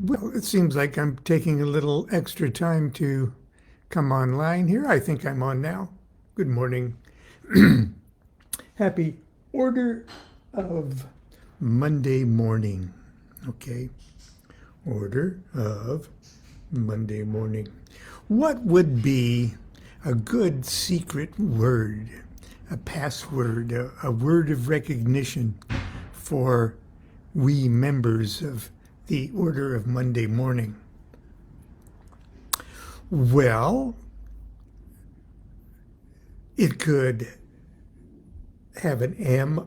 Well, it seems like I'm taking a little extra time to come online here. I think I'm on now. Good morning. Happy order of Monday morning. Okay. Order of Monday morning. What would be a good secret word, a password, a word of recognition for we members of the Order of Monday Morning? Well, it could have an M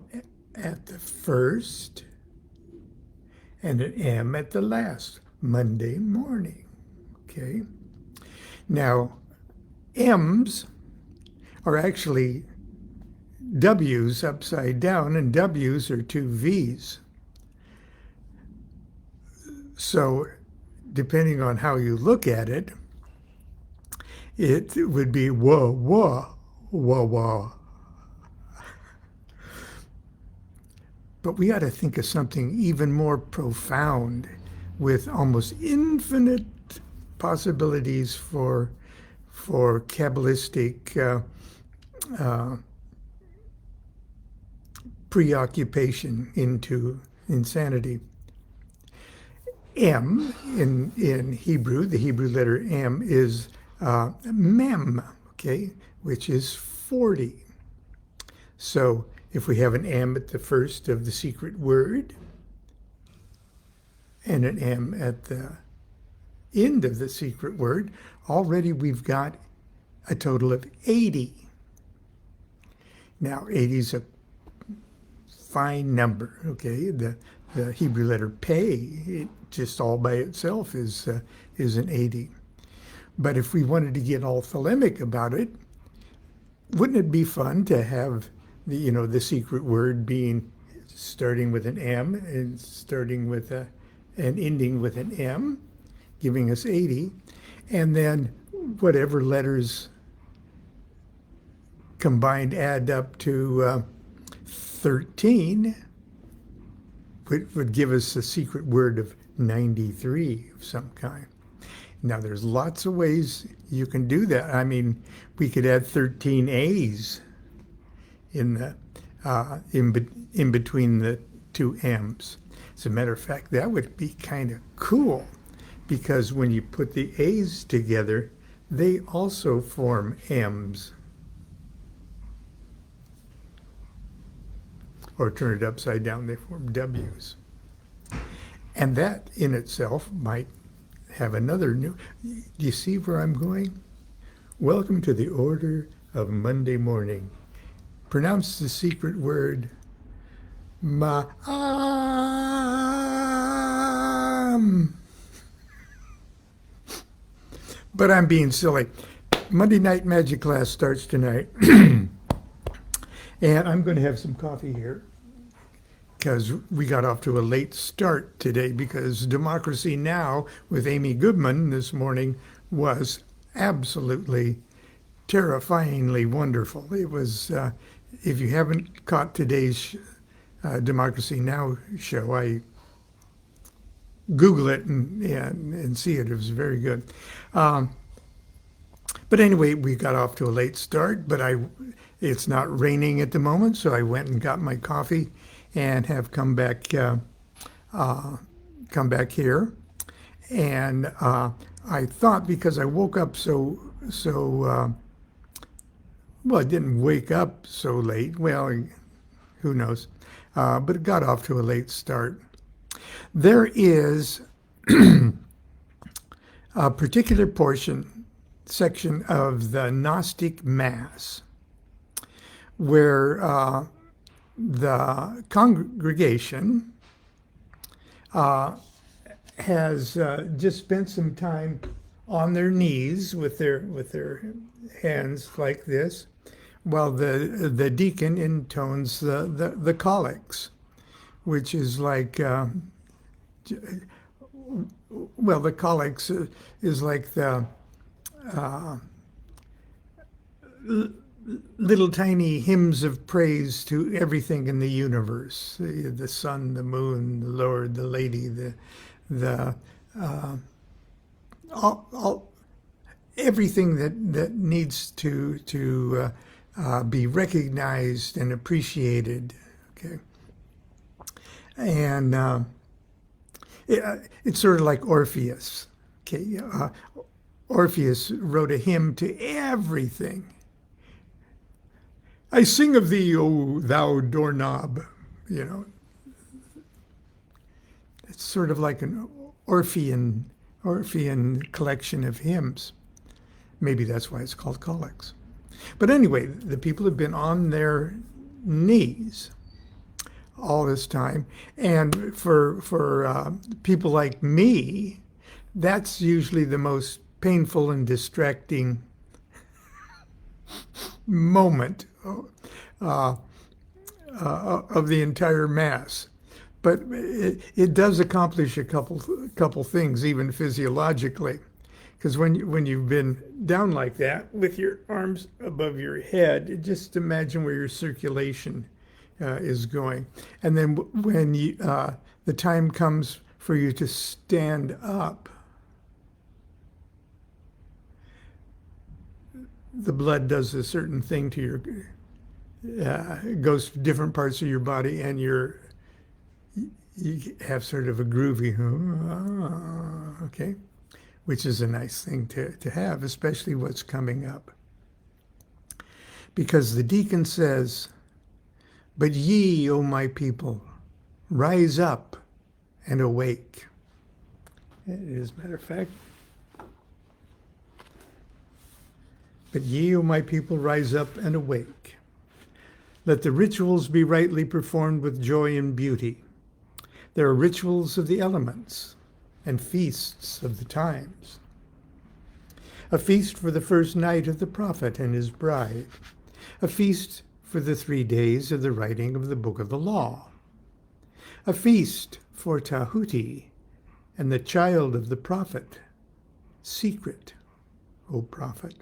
at the first and an M at the last. Monday morning. Okay. Now, M's are actually W's upside down, and W's are two V's. So, depending on how you look at it, it would be whoa, whoa, whoa, whoa. But we got to think of something even more profound with almost infinite possibilities for Kabbalistic preoccupation into insanity. M in Hebrew, the Hebrew letter M is mem, okay, which is 40. So if we have an M at the first of the secret word and an M at the end of the secret word, already we've got a total of 80. Now, 80 is a fine number, okay? The Hebrew letter pei, it just all by itself is an 80. But if we wanted to get all thelemic about it, wouldn't it be fun to have the secret word being starting with an M and starting with and ending with an M, giving us 80, and then whatever letters combined add up to 13 would give us a secret word of 93 of some kind. Now, there's lots of ways you can do that. I mean, we could add 13 A's in between the two M's. As a matter of fact, that would be kind of cool, because when you put the A's together, they also form M's. Or turn it upside down, they form W's. And that in itself might have another new... Do you see where I'm going? Welcome to the Order of Monday Morning. Pronounce the secret word ma'am. But I'm being silly. Monday night magic class starts tonight. And I'm going to have some coffee here, because we got off to a late start today, because Democracy Now! With Amy Goodman this morning was absolutely terrifyingly wonderful. It was, if you haven't caught today's Democracy Now! Show, I Google it and see it. It was very good. But anyway, we got off to a late start, but it's not raining at the moment, so I went and got my coffee and have come back here. And I thought, because I woke up well, I didn't wake up so late. Well, who knows? But it got off to a late start. There is a particular section of the Gnostic Mass where the congregation has just spent some time on their knees with their hands like this, while the deacon intones the colics, which is like the colics is like the little tiny hymns of praise to everything in the universe: the sun, the moon, the Lord, the Lady, the all everything that needs to be recognized and appreciated. Okay, and it's sort of like Orpheus. Okay, Orpheus wrote a hymn to everything. I sing of thee, O thou doorknob. You know, it's sort of like an Orphean collection of hymns. Maybe that's why it's called colics. But anyway, the people have been on their knees all this time, and for people like me, that's usually the most painful and distracting moment of the entire Mass. But it does accomplish a couple things, even physiologically. Because when you've been down like that with your arms above your head, just imagine where your circulation is going. And then when the time comes for you to stand up, the blood does a certain thing to your, it goes to different parts of your body, and you have sort of a groovy, okay, which is a nice thing to have, especially what's coming up. Because the deacon says, but ye, O my people, rise up and awake. As a matter of fact, but ye, O my people, rise up and awake. Let the rituals be rightly performed with joy and beauty. There are rituals of the elements and feasts of the times. A feast for the first night of the prophet and his bride. A feast for the 3 days of the writing of the book of the law. A feast for Tahuti and the child of the prophet. Secret, O prophet.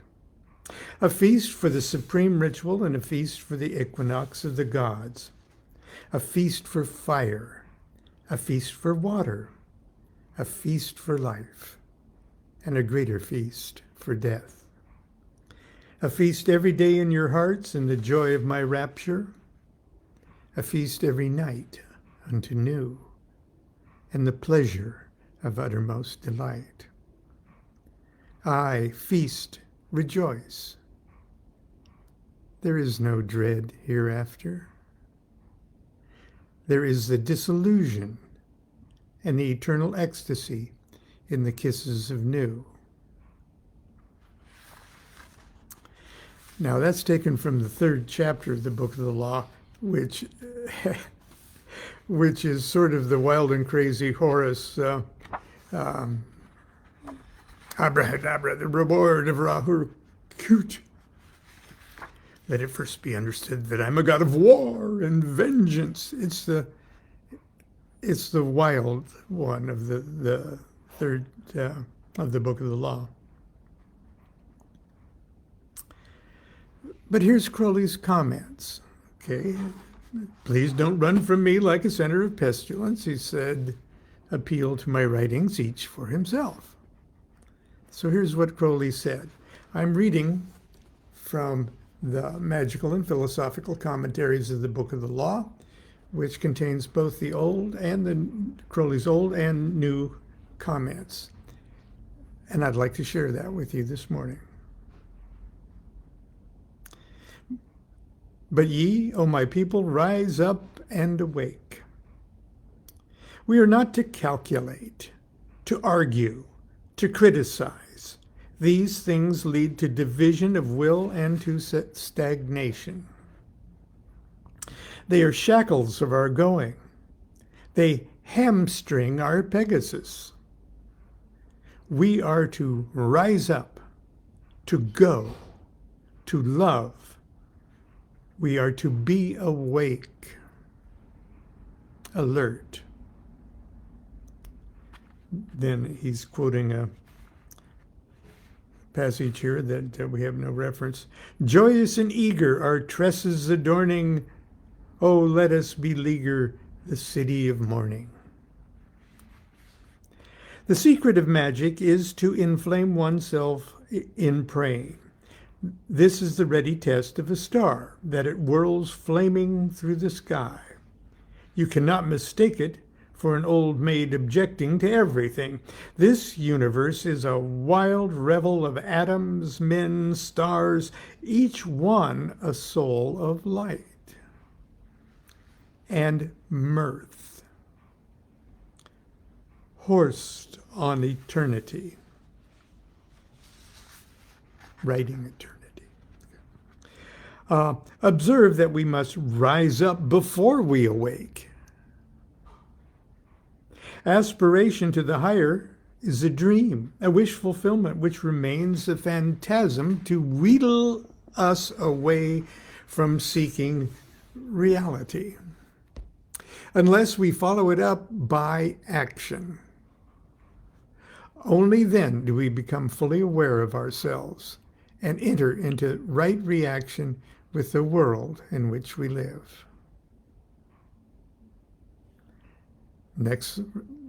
A feast for the supreme ritual and a feast for the equinox of the gods. A feast for fire. A feast for water. A feast for life. And a greater feast for death. A feast every day in your hearts in the joy of my rapture. A feast every night unto new, and the pleasure of uttermost delight. I feast, rejoice. There is no dread hereafter. There is the disillusion and the eternal ecstasy in the kisses of new. Now that's taken from the 3rd chapter of the Book of the Law, which is sort of the wild and crazy Horace, abracadabra, the reward of Rahur-Kut. Let it first be understood that I'm a god of war and vengeance. It's the wild one of the 3rd of the Book of the Law. But here's Crowley's comments. Okay, please don't run from me like a center of pestilence. He said, appeal to my writings, each for himself. So here's what Crowley said. I'm reading from the Magical and Philosophical Commentaries of the Book of the Law, which contains both the old and Crowley's old and new comments. And I'd like to share that with you this morning. But ye, O my people, rise up and awake. We are not to calculate, to argue, to criticize. These things lead to division of will and to stagnation. They are shackles of our going. They hamstring our Pegasus. We are to rise up, to go, to love. We are to be awake, alert. Then he's quoting a passage here that we have no reference. Joyous and eager, our tresses adorning, oh, let us beleaguer the city of morning. The secret of magic is to inflame oneself in praying. This is the ready test of a star, that it whirls flaming through the sky. You cannot mistake it for an old maid objecting to everything. This universe is a wild revel of atoms, men, stars, each one a soul of light and mirth, horsed on eternity, writing eternity. Observe that we must rise up before we awake. Aspiration to the higher is a dream, a wish fulfillment which remains a phantasm to wheedle us away from seeking reality, unless we follow it up by action. Only then do we become fully aware of ourselves and enter into right reaction with the world in which we live. Next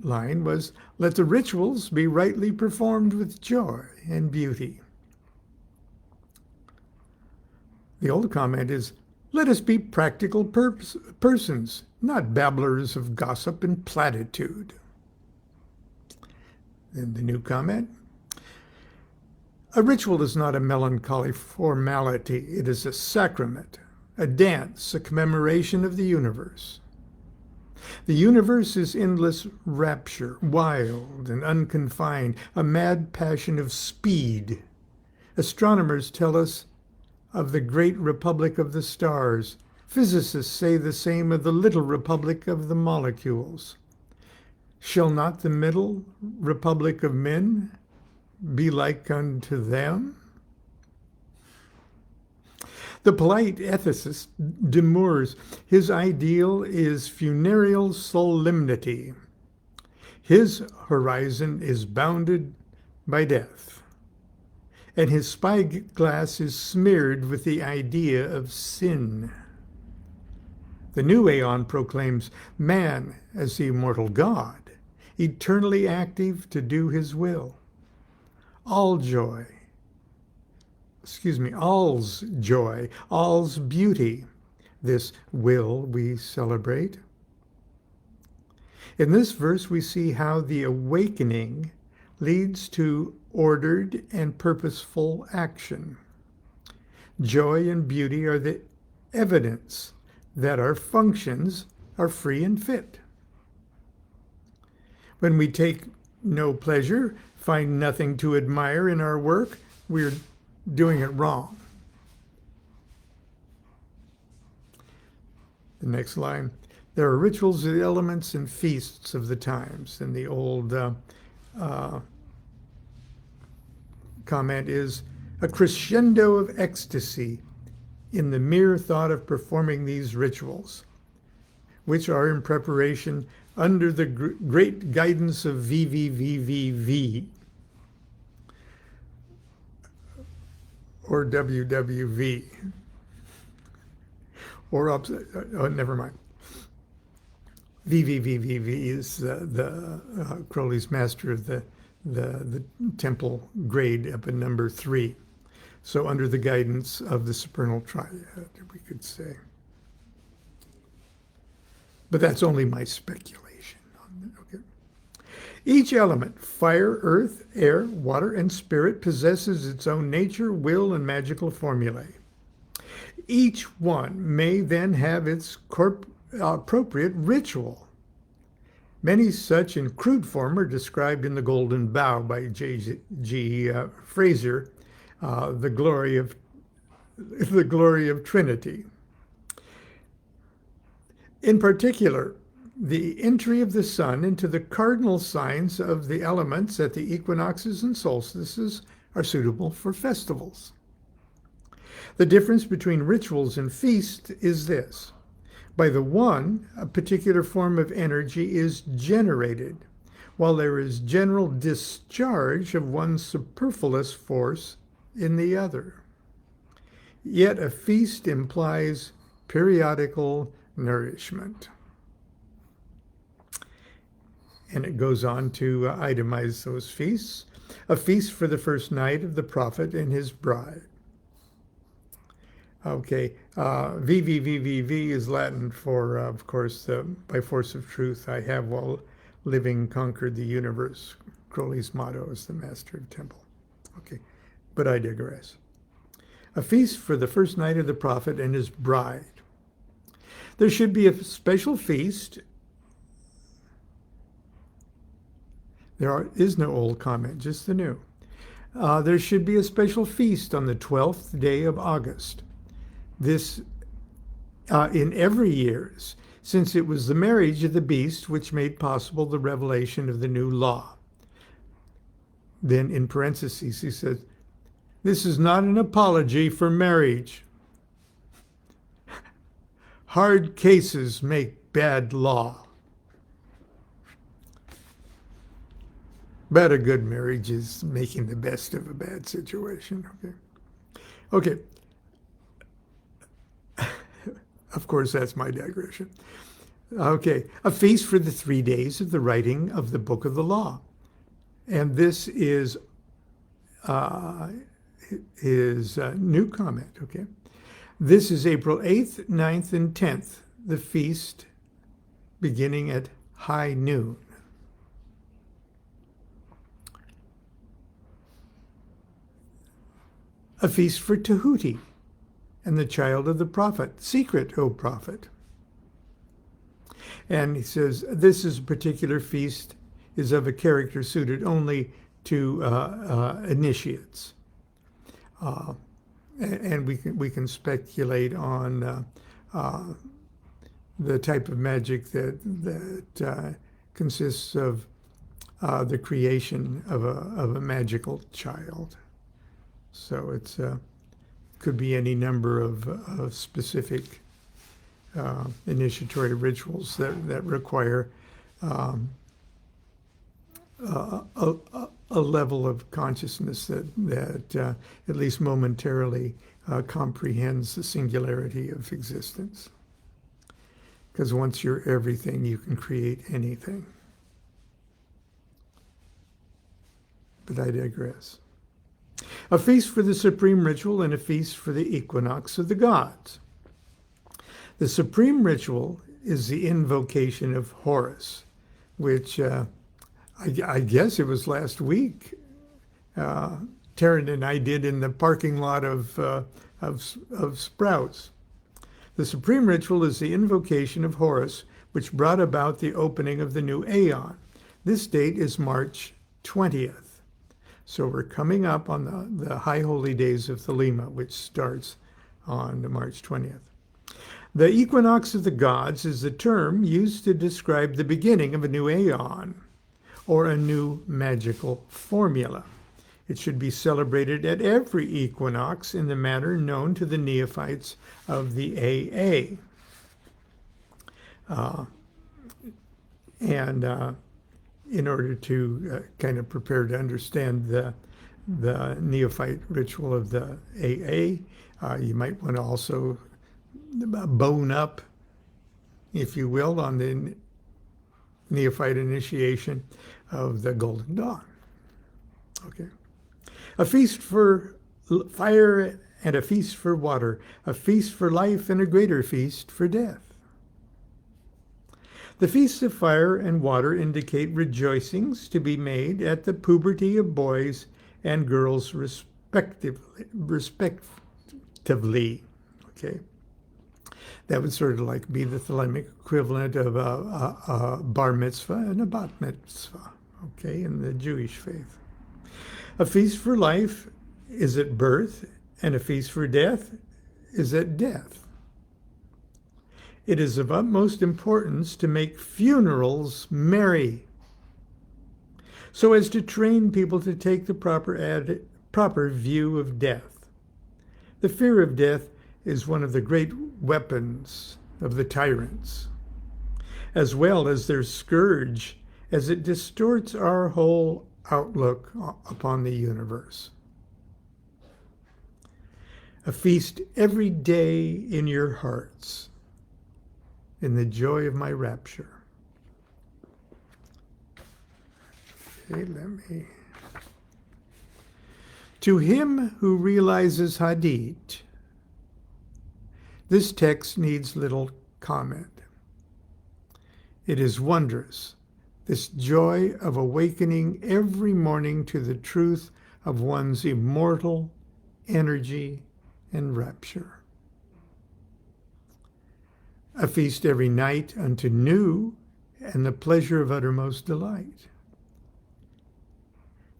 line was, let the rituals be rightly performed with joy and beauty. The old comment is, let us be practical persons, not babblers of gossip and platitude. Then the new comment, a ritual is not a melancholy formality. It is a sacrament, a dance, a commemoration of the universe. The universe is endless rapture, wild and unconfined, a mad passion of speed. Astronomers tell us of the great republic of the stars. Physicists say the same of the little republic of the molecules. Shall not the middle republic of men be like unto them? The polite ethicist demurs. His ideal is funereal solemnity. His horizon is bounded by death, and his spyglass is smeared with the idea of sin. The new aeon proclaims man as the immortal God, eternally active to do his will. All's joy, all's beauty, this will we celebrate. In this verse, we see how the awakening leads to ordered and purposeful action. Joy and beauty are the evidence that our functions are free and fit. When we take no pleasure, find nothing to admire in our work, we're doing it wrong. The next line, there are rituals of the elements and feasts of the times. And the old comment is, a crescendo of ecstasy in the mere thought of performing these rituals, which are in preparation under the great guidance of VVVVV, or WWV, or never mind. VVVVV is the Crowley's master of the temple grade up in number 3. So under the guidance of the supernal triad, we could say. But that's only my speculation. Okay. Each element, fire, earth, air, water, and spirit, possesses its own nature, will, and magical formulae. Each one may then have its appropriate ritual. Many such in crude form are described in The Golden Bough by J.G. Fraser, the glory of Trinity. In particular, the entry of the sun into the cardinal signs of the elements at the equinoxes and solstices are suitable for festivals. The difference between rituals and feasts is this. By the one, a particular form of energy is generated, while there is general discharge of one superfluous force in the other. Yet a feast implies periodical nourishment. And it goes on to itemize those feasts. A feast for the first night of the prophet and his bride. Okay, VVVVV is Latin for, of course, by force of truth, I have while living conquered the universe. Crowley's motto is the master of temple. Okay, but I digress. A feast for the first night of the prophet and his bride. There should be a special feast. There is no old comment, just the new. There should be a special feast on the 12th day of August. This in every years, since it was the marriage of the beast which made possible the revelation of the new law. Then in parentheses, he says, this is not an apology for marriage. Hard cases make bad law. But a good marriage is making the best of a bad situation. Okay. Of course, that's my digression. Okay. A feast for the 3 days of the writing of the book of the law. And this is his new comment. Okay. This is April 8th, 9th, and 10th, the feast beginning at high noon. A feast for Tahuti and the child of the prophet. Secret, O prophet. And he says, this is a particular feast, is of a character suited only to initiates. And we can speculate on the type of magic that consists of the creation of a magical child. So it's could be any number of specific initiatory rituals that require a level of consciousness that at least momentarily comprehends the singularity of existence. Because once you're everything, you can create anything. But I digress. A feast for the supreme ritual and a feast for the equinox of the gods. The supreme ritual is the invocation of Horus, which I guess it was last week Taryn and I did in the parking lot of Sprouts. The supreme ritual is the invocation of Horus, which brought about the opening of the new aeon. This date is March 20th. So we're coming up on the high holy days of Thelema, which starts on March 20th. The equinox of the gods is the term used to describe the beginning of a new aeon or a new magical formula. It should be celebrated at every equinox in the manner known to the neophytes of the AA. In order to kind of prepare to understand the neophyte ritual of the AA, you might want to also bone up, if you will, on the neophyte initiation of the Golden Dawn. Okay. A feast for fire and a feast for water, a feast for life and a greater feast for death. The feasts of fire and water indicate rejoicings to be made at the puberty of boys and girls respectively. Okay, that would sort of like be the Thelemic equivalent of a bar mitzvah and a bat mitzvah. Okay, in the Jewish faith. A feast for life is at birth, and a feast for death is at death. It is of utmost importance to make funerals merry, so as to train people to take the proper view of death. The fear of death is one of the great weapons of the tyrants, as well as their scourge, as it distorts our whole outlook upon the universe. A feast every day in your hearts, in the joy of my rapture. Okay, let me. To him who realizes Hadith, this text needs little comment. It is wondrous, this joy of awakening every morning to the truth of one's immortal energy and rapture. A feast every night unto new and the pleasure of uttermost delight.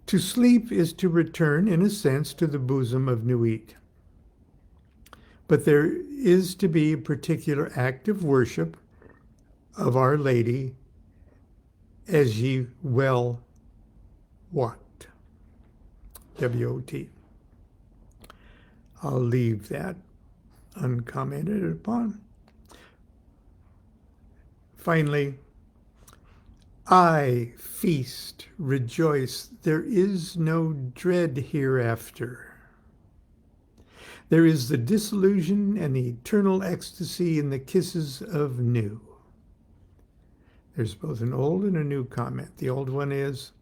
To sleep is to return, in a sense, to the bosom of Nuit. But there is to be a particular act of worship of Our Lady, as ye well wot. W-O-T. I'll leave that uncommented upon. Finally, I feast, rejoice. There is no dread hereafter. There is the disillusion and the eternal ecstasy in the kisses of new. There's both an old and a new comment. The old one is,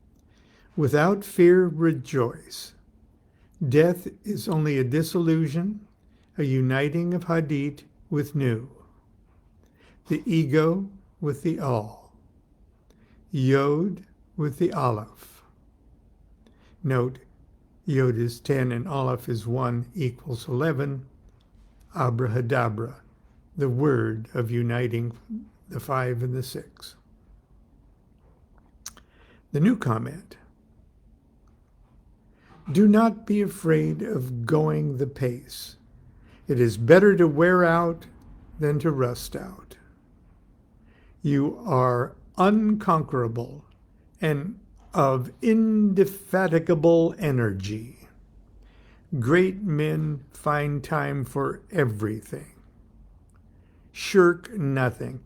without fear, rejoice. Death is only a disillusion, a uniting of Hadith with new. The ego with the all. Yod with the Aleph. Note, Yod is 10 and Aleph is 1 equals 11. Abrahadabra, the word of uniting the 5 and the 6. The new comment. Do not be afraid of going the pace. It is better to wear out than to rust out. You are unconquerable and of indefatigable energy. Great men find time for everything. Shirk nothing.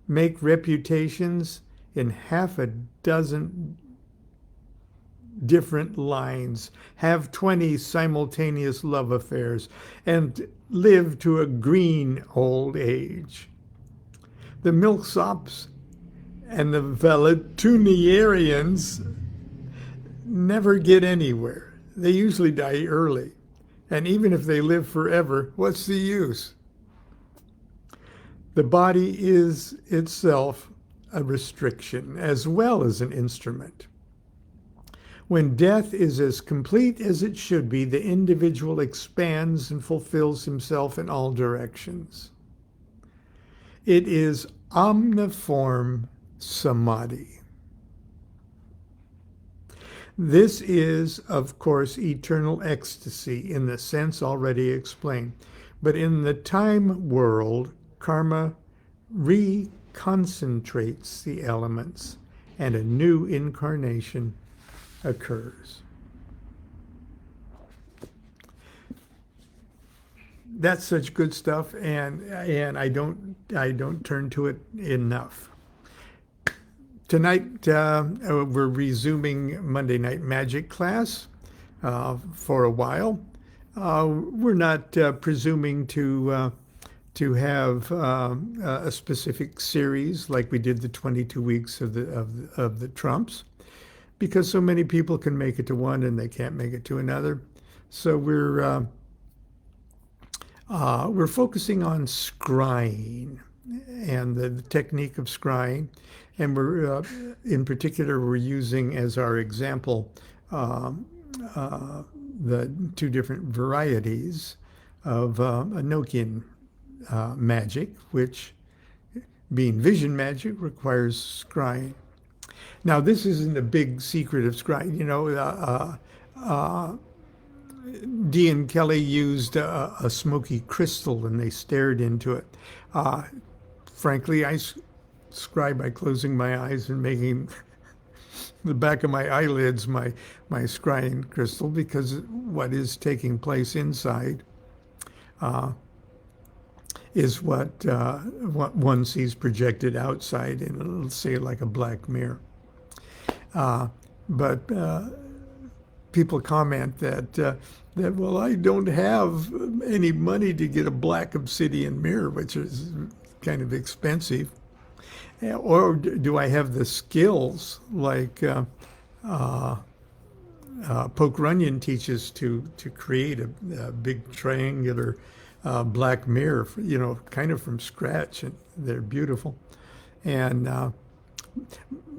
Make reputations in half a dozen different lines, have 20 simultaneous love affairs, and live to a green old age. The milksops and the valetudinarians never get anywhere. They usually die early. And even if they live forever, what's the use? The body is itself a restriction as well as an instrument. When death is as complete as it should be, the individual expands and fulfills himself in all directions. It is omniform samadhi. This is, of course, eternal ecstasy in the sense already explained. But in the time world, karma reconcentrates the elements and a new incarnation occurs. That's such good stuff, and I don't turn to it enough. Tonight we're resuming Monday Night Magic class for a while. We're not presuming to have a specific series like we did the 22 weeks of the Trumps, because so many people can make it to one and they can't make it to another. So we're focusing on scrying and the technique of scrying, and we're in particular we're using as our example the two different varieties of Enochian magic, which, being vision magic, requires scrying. Now, this isn't a big secret of scrying. You know, Dee and Kelly used a smoky crystal and they stared into it. Frankly, I scry by closing my eyes and making the back of my eyelids my scrying crystal, because what is taking place inside is what one sees projected outside in, let's say, like a black mirror. But people comment that well, I don't have any money to get a black obsidian mirror, which is kind of expensive. Or do I have the skills like Poke Runyon teaches to create a big triangular black mirror, kind of from scratch, and they're beautiful. And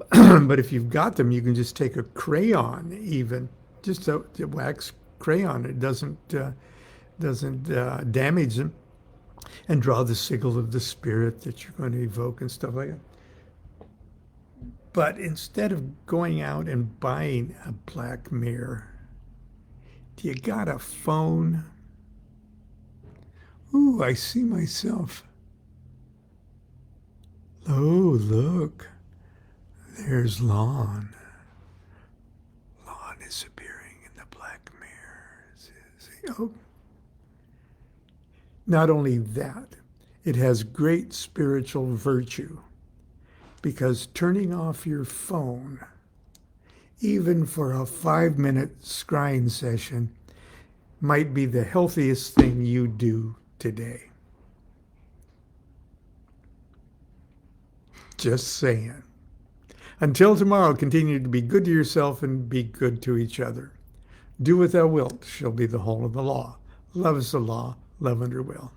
but if you've got them, you can just take a crayon, even just a wax crayon. It doesn't damage them, and draw the sigil of the spirit that you're going to evoke and stuff like that. But instead of going out and buying a black mirror, do you got a phone? Ooh, I see myself. Oh, look. There's Lon. Lon is appearing in the black mirror. Oh. Not only that, it has great spiritual virtue, because turning off your phone, even for a 5-minute scrying session, might be the healthiest thing you do today. Just saying. Until tomorrow, continue to be good to yourself and be good to each other. Do what thou wilt shall be the whole of the law. Love is the law, love under will.